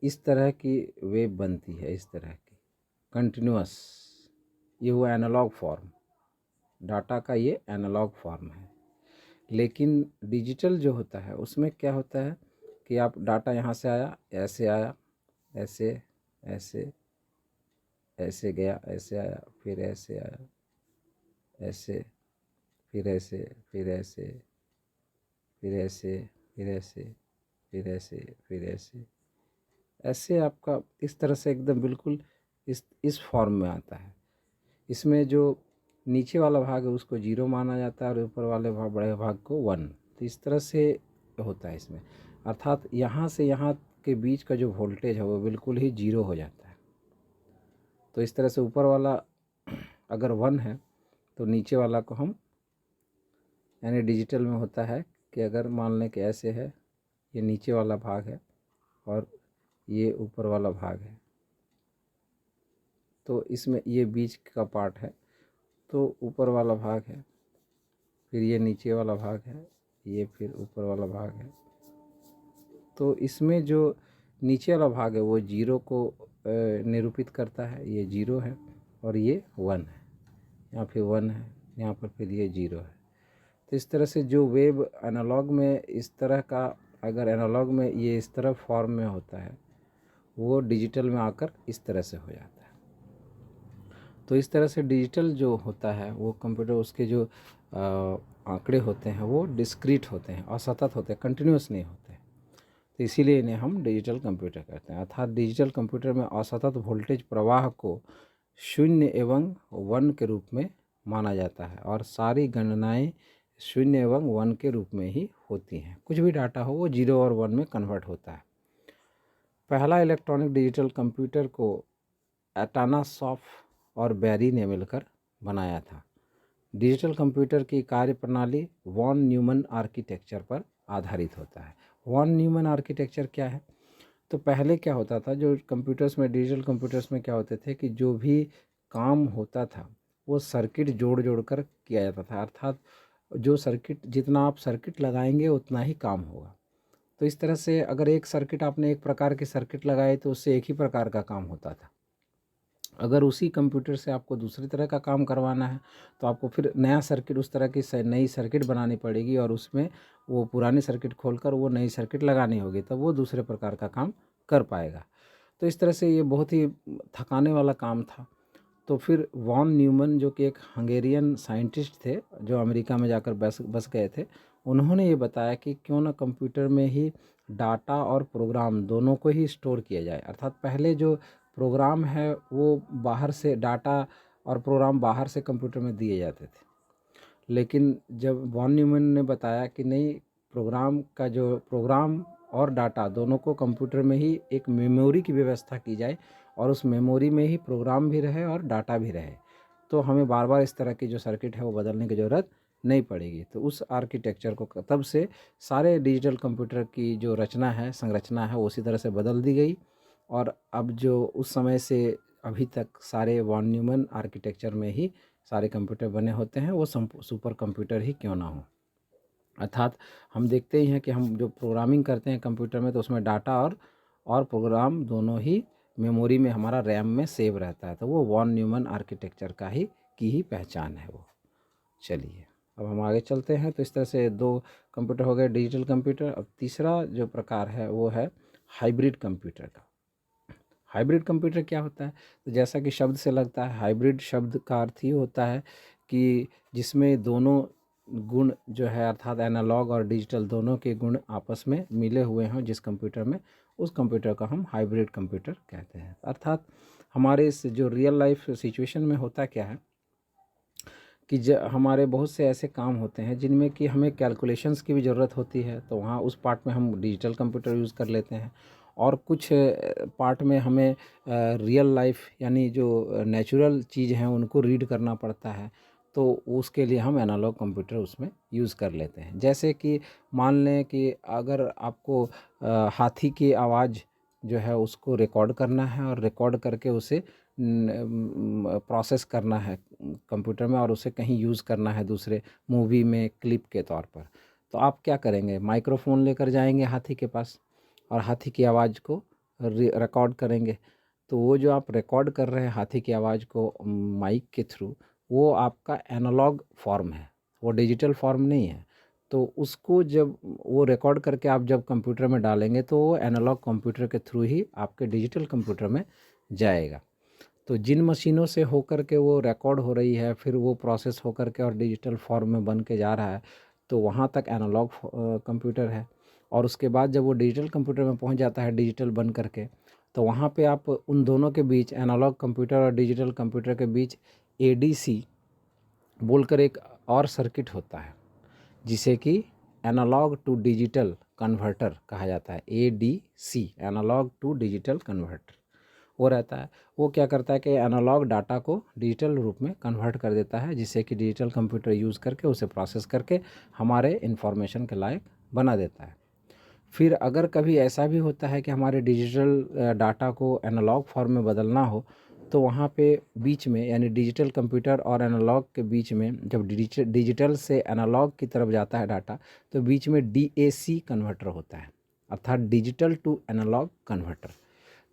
इस तरह की वेव बनती है, इस तरह की कंटिन्यूअस। ये हुआ एनालॉग फॉर्म, डाटा का ये एनालॉग फॉर्म है। लेकिन डिजिटल जो होता है उसमें क्या होता है कि आप डाटा यहाँ से आया, ऐसे आया, ऐसे ऐसे ऐसे गया, ऐसे आया, फिर ऐसे आया, ऐसे, फिर ऐसे, फिर ऐसे, फिर ऐसे, फिर ऐसे, फिर ऐसे, फिर ऐसे, ऐसे आपका इस तरह से एकदम बिल्कुल इस फॉर्म में आता है। इसमें जो नीचे वाला भाग है उसको 0 माना जाता है और ऊपर वाले बड़े भाग को 1। तो इस तरह से होता है इसमें, अर्थात यहाँ से यहाँ के बीच का जो वोल्टेज है वो बिल्कुल ही 0 हो जाता है। तो इस तरह से ऊपर वाला अगर 1 है तो नीचे वाला को हम, यानी डिजिटल में होता है कि अगर मान लें कि ऐसे है, ये नीचे वाला भाग है और ये ऊपर वाला भाग है, तो इसमें ये बीच का पार्ट है, तो ऊपर वाला भाग है, फिर ये नीचे वाला भाग है, ये फिर ऊपर वाला भाग है। तो इसमें जो नीचे वाला भाग है वो 0 को निरूपित करता है, ये 0 है और ये 1 है, यहाँ फिर 1 है, यहाँ पर फिर ये 0 है। तो इस तरह से जो वेव एनालॉग में इस तरह का, अगर एनालॉग में ये इस तरह फॉर्म में होता है, वो डिजिटल में आकर इस तरह से हो जाता है। तो इस तरह से डिजिटल जो होता है वो कंप्यूटर, उसके जो आंकड़े होते हैं वो डिस्क्रीट होते हैं, असतत होते हैं, कंटिन्यूस नहीं होते। तो इसीलिए इन्हें हम डिजिटल कंप्यूटर कहते हैं। अर्थात डिजिटल कंप्यूटर में असतत वोल्टेज प्रवाह को 0 एवं 1 के रूप में माना जाता है और सारी गणनाएं 0 एवं 1 के रूप में ही होती हैं। कुछ भी डाटा हो वो 0 और 1 में कन्वर्ट होता है। पहला इलेक्ट्रॉनिक डिजिटल कंप्यूटर को एटानासॉफ और बैरी ने मिलकर बनाया था। डिजिटल कंप्यूटर की कार्यप्रणाली वॉन न्यूमन आर्किटेक्चर पर आधारित होता है। वॉन न्यूमन आर्किटेक्चर क्या है? तो पहले क्या होता था, जो कंप्यूटर्स में, डिजिटल कंप्यूटर्स में क्या होते थे कि जो भी काम होता था वो सर्किट जोड़ जोड़ कर किया जाता था, अर्थात जो सर्किट, जितना आप सर्किट लगाएंगे उतना ही काम होगा। तो इस तरह से अगर एक सर्किट, आपने एक प्रकार के सर्किट लगाए तो उससे एक ही प्रकार का काम होता था। अगर उसी कंप्यूटर से आपको दूसरी तरह का काम करवाना है तो आपको फिर नया सर्किट, उस तरह की नई सर्किट बनानी पड़ेगी और उसमें वो पुरानी सर्किट खोलकर वो नई सर्किट लगानी होगी, तब वो दूसरे प्रकार का काम कर पाएगा। तो इस तरह से ये बहुत ही थकाने वाला काम था। तो फिर वॉन न्यूमन, जो कि एक हंगेरियन साइंटिस्ट थे जो अमेरिका में जाकर बस गए थे, उन्होंने ये बताया कि क्यों ना कंप्यूटर में ही डाटा और प्रोग्राम दोनों को ही स्टोर किया जाए। अर्थात पहले जो प्रोग्राम है वो बाहर से, डाटा और प्रोग्राम बाहर से कंप्यूटर में दिए जाते थे, लेकिन जब वॉन न्यूमन ने बताया कि नहीं, प्रोग्राम और डाटा दोनों को कंप्यूटर में ही एक मेमोरी की व्यवस्था की जाए और उस मेमोरी में ही प्रोग्राम भी रहे और डाटा भी रहे, तो हमें बार बार इस तरह की जो सर्किट है वो बदलने की ज़रूरत नहीं पड़ेगी। तो उस आर्किटेक्चर को तब से सारे डिजिटल कंप्यूटर की जो रचना है, संरचना है, वो उसी तरह से बदल दी गई। और अब जो उस समय से अभी तक सारे वॉन न्यूमन आर्किटेक्चर में ही सारे कंप्यूटर बने होते हैं, वो सुपर कंप्यूटर ही क्यों ना हो। अर्थात हम देखते ही हैं कि हम जो प्रोग्रामिंग करते हैं कंप्यूटर में, तो उसमें डाटा और प्रोग्राम दोनों ही मेमोरी में, हमारा रैम में सेव रहता है। तो वो वॉन न्यूमन आर्किटेक्चर की ही पहचान है वो। चलिए अब हम आगे चलते हैं। तो इस तरह से दो कंप्यूटर हो गए, डिजिटल कंप्यूटर। अब तीसरा जो प्रकार है वो है हाइब्रिड कंप्यूटर का। हाइब्रिड कंप्यूटर क्या होता है? तो जैसा कि शब्द से लगता है, हाइब्रिड शब्द का अर्थ ही होता है कि जिसमें दोनों गुण जो है, अर्थात एनालॉग और डिजिटल दोनों के गुण आपस में मिले हुए हों जिस कंप्यूटर में, उस कंप्यूटर का हम हाइब्रिड कंप्यूटर कहते हैं। अर्थात हमारे इस जो रियल लाइफ सिचुएशन में होता क्या है कि हमारे बहुत से ऐसे काम होते हैं जिनमें कि हमें कैलकुलेशंस की भी ज़रूरत होती है, तो वहाँ उस पार्ट में हम डिजिटल कंप्यूटर यूज़ कर लेते हैं। और कुछ पार्ट में हमें रियल लाइफ, यानी जो नेचुरल चीज़ हैं उनको रीड करना पड़ता है, तो उसके लिए हम एनालॉग कंप्यूटर उसमें यूज़ कर लेते हैं। जैसे कि मान लें कि अगर आपको हाथी की आवाज़ जो है उसको रिकॉर्ड करना है और रिकॉर्ड करके उसे प्रोसेस करना है कंप्यूटर में और उसे कहीं यूज़ करना है दूसरे मूवी में क्लिप के तौर पर, तो आप क्या करेंगे? माइक्रोफोन लेकर जाएंगे हाथी के पास और हाथी की आवाज़ को रिकॉर्ड करेंगे। तो वो जो आप रिकॉर्ड कर रहे हैं हाथी की आवाज़ को माइक के थ्रू, वो आपका एनालॉग फॉर्म है, वो डिजिटल फॉर्म नहीं है। तो उसको जब वो रिकॉर्ड करके आप जब कंप्यूटर में डालेंगे तो वो एनालॉग कंप्यूटर के थ्रू ही आपके डिजिटल कंप्यूटर में जाएगा। तो जिन मशीनों से होकर के वो रिकॉर्ड हो रही है, फिर वो प्रोसेस होकर के और डिजिटल फॉर्म में बन के जा रहा है, तो वहाँ तक एनालॉग कंप्यूटर है। और उसके बाद जब वो डिजिटल कंप्यूटर में पहुँच जाता है डिजिटल बन करके, तो वहाँ पे आप उन दोनों के बीच, एनालॉग कंप्यूटर और डिजिटल कंप्यूटर के बीच एडीसी बोलकर एक और सर्किट होता है, जिसे कि एनालॉग टू डिजिटल कन्वर्टर कहा जाता है। ADC, analog to digital converter वो रहता है। वो क्या करता है कि एनालॉग डाटा को डिजिटल रूप में कन्वर्ट कर देता है, जिससे कि डिजिटल कंप्यूटर यूज़ करके उसे प्रोसेस करके हमारे इंफॉर्मेशन के लायक बना देता है। फिर अगर कभी ऐसा भी होता है कि हमारे डिजिटल डाटा को एनालॉग फॉर्म में बदलना हो, तो वहाँ पे बीच में, यानी डिजिटल कंप्यूटर और एनालॉग के बीच में, जब डिजिटल से एनालॉग की तरफ जाता है डाटा, तो बीच में डीएसी कन्वर्टर होता है, अर्थात डिजिटल टू एनालॉग कन्वर्टर।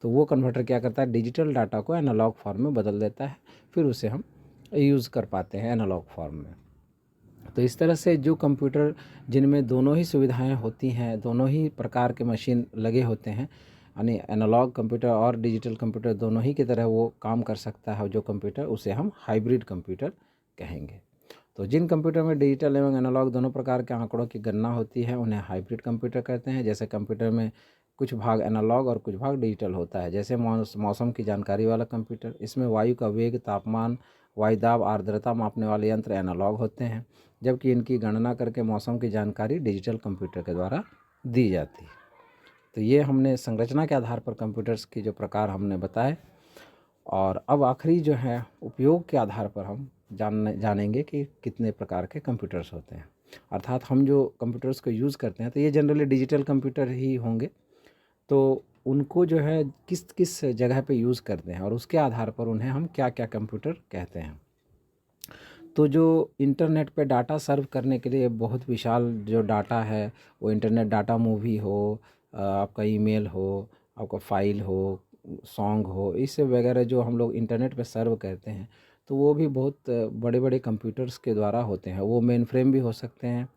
तो वो कन्वर्टर क्या करता है, डिजिटल डाटा को एनालॉग फॉर्म में बदल देता है, फिर उसे हम यूज़ कर पाते हैं एनालॉग फॉर्म में। तो इस तरह से जो कंप्यूटर जिनमें दोनों ही सुविधाएं होती हैं, दोनों ही प्रकार के मशीन लगे होते हैं, यानी एनालॉग कंप्यूटर और डिजिटल कंप्यूटर दोनों ही की तरह वो काम कर सकता है जो कंप्यूटर, उसे हम हाइब्रिड कंप्यूटर कहेंगे। तो जिन कंप्यूटर में डिजिटल एवं एनालॉग दोनों प्रकार के आंकड़ों की गणना होती है उन्हें हाइब्रिड कंप्यूटर कहते हैं। जैसे कंप्यूटर में कुछ भाग एनालॉग और कुछ भाग डिजिटल होता है। जैसे मौसम की जानकारी वाला कंप्यूटर, इसमें वायु का वेग, तापमान, वायुदाब, आर्द्रता मापने वाले यंत्र एनालॉग होते हैं, जबकि इनकी गणना करके मौसम की जानकारी डिजिटल कंप्यूटर के द्वारा दी जाती है। तो ये हमने संरचना के आधार पर कंप्यूटर्स की जो प्रकार हमने बताए। और अब आखिरी जो है उपयोग के आधार पर हम जानेंगे कि कितने प्रकार के कंप्यूटर्स होते हैं। अर्थात हम जो कंप्यूटर्स को यूज़ करते हैं तो ये जनरली डिजिटल कंप्यूटर ही होंगे, तो उनको जो है किस किस जगह पे यूज़ करते हैं और उसके आधार पर उन्हें हम क्या क्या कंप्यूटर कहते हैं। तो जो इंटरनेट पे डाटा सर्व करने के लिए बहुत विशाल जो डाटा है, वो इंटरनेट डाटा, मूवी हो, आपका ईमेल हो, आपका फ़ाइल हो, सॉन्ग हो, इससे वगैरह जो हम लोग इंटरनेट पे सर्व करते हैं, तो वो भी बहुत बड़े बड़े कंप्यूटर्स के द्वारा होते हैं। वो मेन फ्रेम भी हो सकते हैं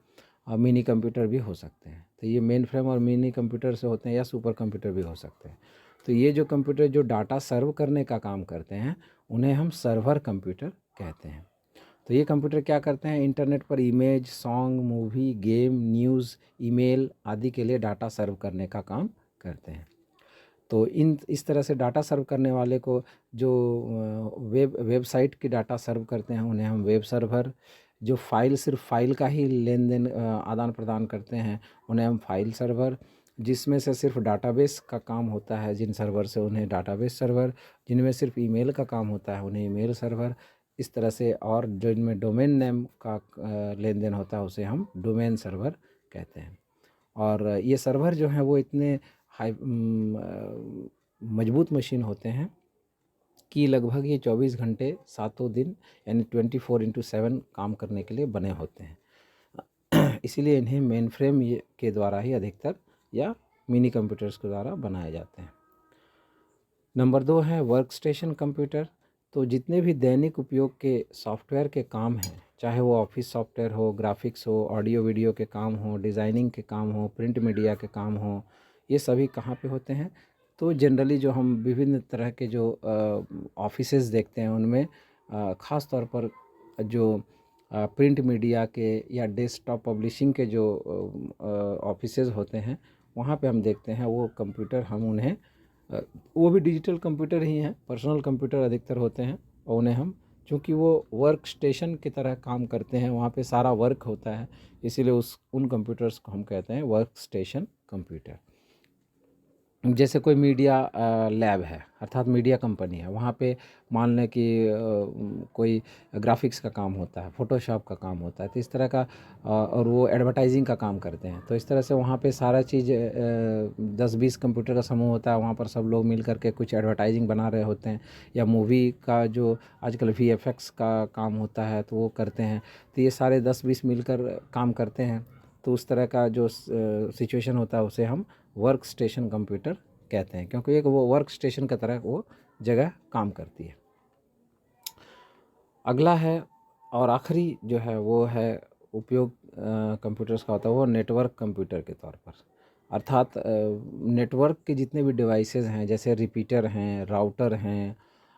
और मिनी कंप्यूटर भी हो सकते हैं। तो ये मेन फ्रेम और मिनी कंप्यूटर से होते हैं, या सुपर कंप्यूटर भी हो सकते हैं। तो ये जो कंप्यूटर जो डाटा सर्व करने का काम करते हैं, उन्हें हम सर्वर कंप्यूटर कहते हैं। तो ये कंप्यूटर क्या करते हैं, इंटरनेट पर image, song, movie, game, news, email आदि के लिए डाटा सर्व करने का काम करते हैं। तो इस तरह से डाटा सर्व करने वाले को, जो वेबसाइट की डाटा सर्व करते हैं, उन्हें हम वेब सर्वर, जो फाइल, सिर्फ फाइल का ही लेन देन आदान प्रदान करते हैं, उन्हें हम फाइल सर्वर, जिसमें से सिर्फ डाटाबेस का काम होता है जिन सर्वर से, उन्हें डाटाबेस सर्वर, जिनमें सिर्फ ईमेल का काम होता है उन्हें ईमेल सर्वर, इस तरह से। और जो इनमें डोमेन नेम का लेन देन होता है उसे हम डोमेन सर्वर कहते हैं। और ये सर्वर जो हैं वो इतने हाई मजबूत मशीन होते हैं कि लगभग ये 24 घंटे सातों दिन, यानी 24/7 काम करने के लिए बने होते हैं। इसीलिए इन्हें मेन फ्रेम के द्वारा ही अधिकतर, या मिनी कंप्यूटर्स के द्वारा बनाए जाते हैं। नंबर 2 है वर्क स्टेशन कंप्यूटर। तो जितने भी दैनिक उपयोग के सॉफ्टवेयर के काम हैं, चाहे वो ऑफिस सॉफ्टवेयर हो, ग्राफिक्स हो, ऑडियो वीडियो के काम हो, डिज़ाइनिंग के काम हो, प्रिंट मीडिया के काम हो, ये सभी कहाँ पे होते हैं? तो जनरली जो हम विभिन्न तरह के जो ऑफिसेज़ देखते हैं, उनमें ख़ास तौर पर जो प्रिंट मीडिया के या डेस्कटॉप पब्लिशिंग के जो ऑफिसेज़ होते हैं, वहाँ पे हम देखते हैं वो कंप्यूटर, हम उन्हें वो भी डिजिटल कंप्यूटर ही हैं, पर्सनल कंप्यूटर अधिकतर होते हैं, और उन्हें हम, चूँकि वो वर्क स्टेशन की तरह काम करते हैं, वहाँ पे सारा वर्क होता है, इसीलिए उन कंप्यूटर्स को हम कहते हैं वर्क स्टेशन कंप्यूटर। जैसे कोई मीडिया लैब है, अर्थात मीडिया कंपनी है, वहाँ पे मान लें कि कोई ग्राफिक्स का काम होता है, फ़ोटोशॉप का काम होता है, तो इस तरह का और वो एडवर्टाइजिंग का काम करते हैं, तो इस तरह से वहाँ पे सारा चीज़ 10-20 कंप्यूटर का समूह होता है, वहाँ पर सब लोग मिल करके कुछ एडवर्टाइजिंग बना रहे होते हैं, या मूवी का जो आजकल VFX का काम होता है तो वो करते हैं। तो ये सारे 10-20 मिलकर काम करते हैं, तो उस तरह का जो सिचुएशन होता है उसे हम वर्क स्टेशन कंप्यूटर कहते हैं, क्योंकि एक वो वर्क स्टेशन की तरह वो जगह काम करती है। अगला है और आखिरी जो है वो है उपयोग कंप्यूटर्स का होता है, वो नेटवर्क कंप्यूटर के तौर पर। अर्थात नेटवर्क के जितने भी डिवाइसेस हैं, जैसे रिपीटर हैं, राउटर हैं,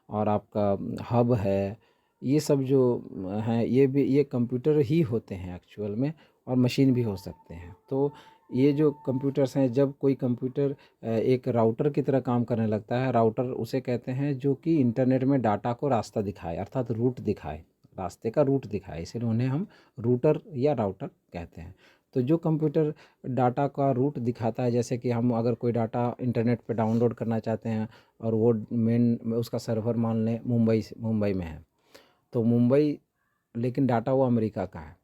और आपका हब है, ये सब जो हैं, ये कंप्यूटर ही होते हैं एक्चुअल में, और मशीन भी हो सकते हैं। तो ये जो कंप्यूटर्स हैं, जब कोई कंप्यूटर एक राउटर की तरह काम करने लगता है, राउटर उसे कहते हैं जो कि इंटरनेट में डाटा को रास्ता दिखाए, अर्थात रूट दिखाए, रास्ते का रूट दिखाए, इसलिए उन्हें हम रूटर या राउटर कहते हैं। तो जो कंप्यूटर डाटा का रूट दिखाता है, जैसे कि हम अगर कोई डाटा इंटरनेट पे डाउनलोड करना चाहते हैं, और वो मेन उसका सर्वर मान लें मुंबई में है, तो मुंबई, लेकिन डाटा वो अमेरिका का है,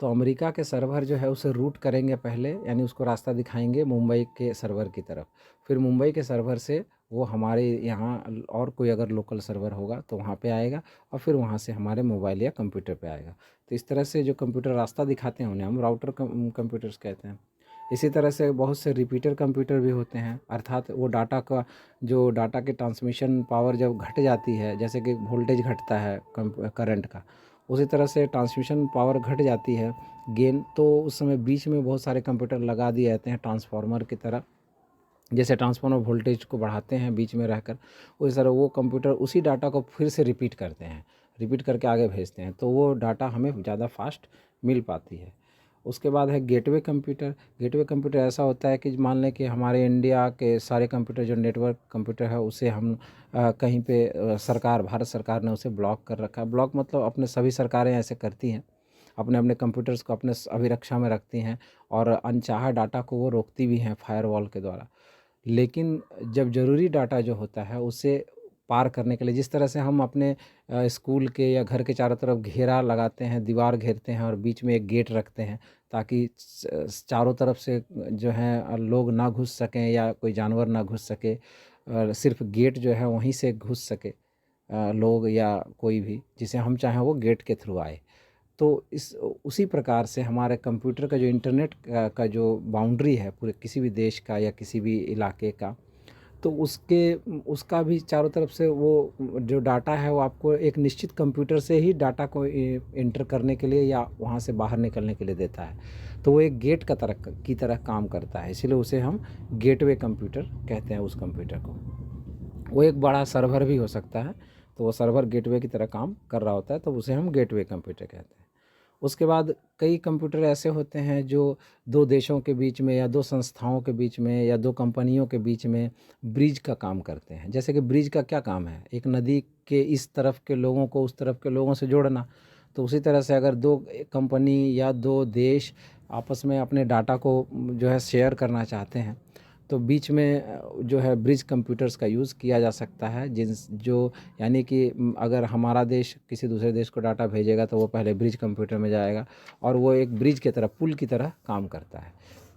तो अमेरिका के सर्वर जो है उसे रूट करेंगे पहले, यानी उसको रास्ता दिखाएंगे मुंबई के सर्वर की तरफ, फिर मुंबई के सर्वर से वो हमारे यहाँ और कोई अगर लोकल सर्वर होगा तो वहाँ पे आएगा, और फिर वहाँ से हमारे मोबाइल या कंप्यूटर पे आएगा। तो इस तरह से जो कंप्यूटर रास्ता दिखाते हैं उन्हें हम राउटर कंप्यूटर्स कहते हैं। इसी तरह से बहुत से रिपीटर कंप्यूटर भी होते हैं, अर्थात वो डाटा का, जो डाटा के ट्रांसमिशन पावर जब घट जाती है, जैसे कि वोल्टेज घटता है करंट का, उसी तरह से ट्रांसमिशन पावर घट जाती है, गेन, तो उस समय बीच में बहुत सारे कंप्यूटर लगा दिए जाते हैं ट्रांसफार्मर की तरह। जैसे ट्रांसफार्मर वोल्टेज को बढ़ाते हैं बीच में रहकर, उसी तरह वो कंप्यूटर उसी डाटा को फिर से रिपीट करते हैं, रिपीट करके आगे भेजते हैं, तो वो डाटा हमें ज़्यादा फास्ट मिल पाती है। उसके बाद है गेटवे कंप्यूटर। गेटवे कंप्यूटर ऐसा होता है कि मान लें कि हमारे इंडिया के सारे कंप्यूटर, जो नेटवर्क कंप्यूटर है, उसे हम कहीं पे भारत सरकार ने उसे ब्लॉक कर रखा है। ब्लॉक मतलब अपने सभी सरकारें ऐसे करती हैं, अपने अपने कंप्यूटर्स को अपने अभिरक्षा में रखती हैं, और अनचाहा डाटा को वो रोकती भी हैं फायरवॉल के द्वारा। लेकिन जब ज़रूरी डाटा जो होता है उसे पार करने के लिए, जिस तरह से हम अपने स्कूल के या घर के चारों तरफ घेरा लगाते हैं, दीवार घेरते हैं, और बीच में एक गेट रखते हैं, ताकि चारों तरफ से जो है लोग ना घुस सकें या कोई जानवर ना घुस सके, और सिर्फ गेट जो है वहीं से घुस सके, लोग या कोई भी जिसे हम चाहें वो गेट के थ्रू आए। तो इस उसी प्रकार से हमारे कंप्यूटर का जो इंटरनेट का जो बाउंड्री है पूरे किसी भी देश का या किसी भी इलाके का, तो उसका भी चारों तरफ से वो जो डाटा है वो आपको एक निश्चित कंप्यूटर से ही डाटा को इंटर करने के लिए या वहाँ से बाहर निकलने के लिए देता है। तो वो एक गेट की तरह काम करता है, इसीलिए उसे हम गेटवे कंप्यूटर कहते हैं उस कंप्यूटर को। वो एक बड़ा सर्वर भी हो सकता है, तो वो सर्वर गेटवे की तरह काम कर रहा होता है, तो उसे हम गेटवे कंप्यूटर कहते हैं। उसके बाद कई कंप्यूटर ऐसे होते हैं जो दो देशों के बीच में या दो संस्थाओं के बीच में या दो कंपनियों के बीच में ब्रिज का काम करते हैं। जैसे कि ब्रिज का क्या काम है, एक नदी के इस तरफ के लोगों को उस तरफ के लोगों से जोड़ना। तो उसी तरह से अगर दो कंपनी या दो देश आपस में अपने डाटा को जो है शेयर करना चाहते हैं, तो बीच में जो है ब्रिज कंप्यूटर्स का यूज़ किया जा सकता है। यानी कि अगर हमारा देश किसी दूसरे देश को डाटा भेजेगा तो वो पहले ब्रिज कंप्यूटर में जाएगा और वो एक ब्रिज की तरह, पुल की तरह काम करता है।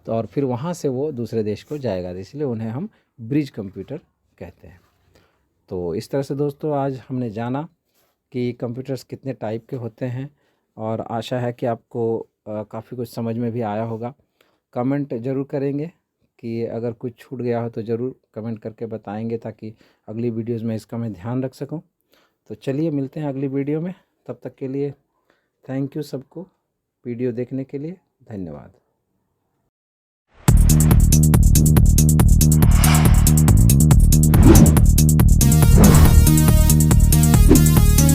तो और फिर वहाँ से वो दूसरे देश को जाएगा, इसलिए उन्हें हम ब्रिज कंप्यूटर कहते हैं। तो इस तरह से दोस्तों आज हमने जाना कि कंप्यूटर्स कितने टाइप के होते हैं, और आशा है कि आपको काफ़ी कुछ समझ में भी आया होगा। कमेंट ज़रूर करेंगे कि अगर कुछ छूट गया हो तो ज़रूर कमेंट करके बताएंगे, ताकि अगली वीडियोज़ में इसका मैं ध्यान रख सकूं। तो चलिए मिलते हैं अगली वीडियो में, तब तक के लिए थैंक यू सबको वीडियो देखने के लिए, धन्यवाद।